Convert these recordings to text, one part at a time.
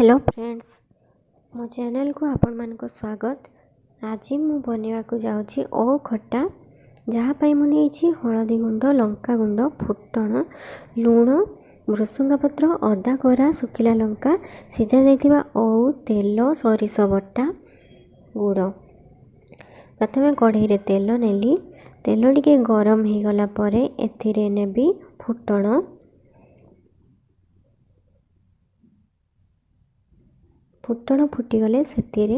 Hello friends, मो channel को आपण मानक स्वागत। आज मु बनवाक जाऊँगी ओ खट्टा, जहाँपाई मुझे हलदी गुंड, लंका गुंड, फुटण, लुण, भृसुंगा पत्र, अदा कोरा, सुखिला लंका, सीझा जाइथिबा ओउ, तेल, सरिष बटा, गुड़। प्रथमे कढ़ई रे तेल नेली। तेल टिके गरम हो गला परे एथिरे नेबी फुटण, फुटण फुटीगले सेतिरे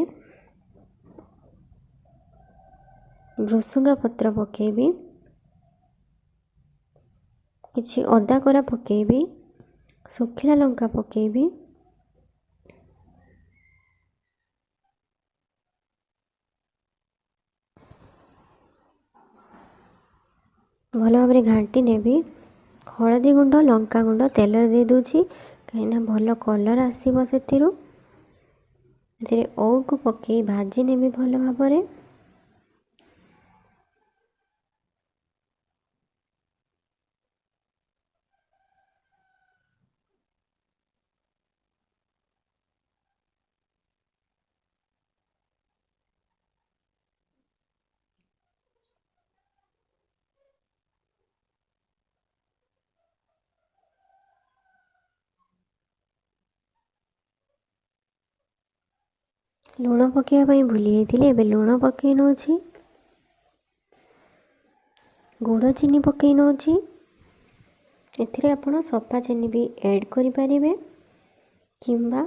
भृसुंगा पत्र पकेबी, किछि अदा कोरा पकेबी, सुखिला लंका पकेबी, भल भाव घाटी नेबी। हलदी गुंड, लंका गुंड तेल दे दूची कहीं भल कलर आसीबो। सेतिरु ओउ को पकई भाजी नेबी भल भाव। लुण पकाइवाई भूली जाइए, एबे लुण पकई नौछि, गुड़ चीनी पकई नौछि। एथिरे आपण सफा चीनी भी ऐड करि परिबे, किंबा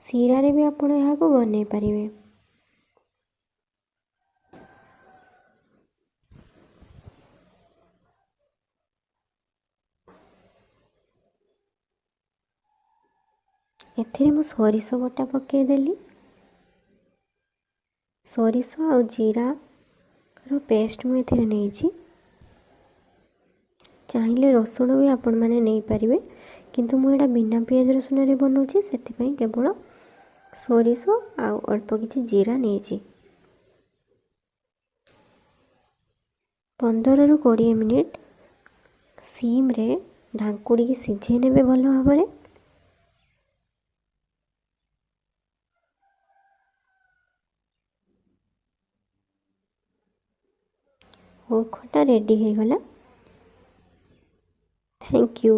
सीरा रे भी आपण एहाको बनै परिबे। एथिरे मु सरिष बटा पकई देली। सरिष आ जीरा रो पेस्ट मु एथिरे नेइछि। चाहिए रसुण भी आपण माने नहीं पारिबे, किंतु मु एटा बिना पियाज रसुण रे बनौछि, सेति पई केवल सरिष आ अल्प किछि जीरा नेइछि। 15 ରୁ 20 मिनिट सीम रे ढांकुड़ी सिझे नेबे भल भाव। ओ खट्टा रेडी हो गला। Thank you.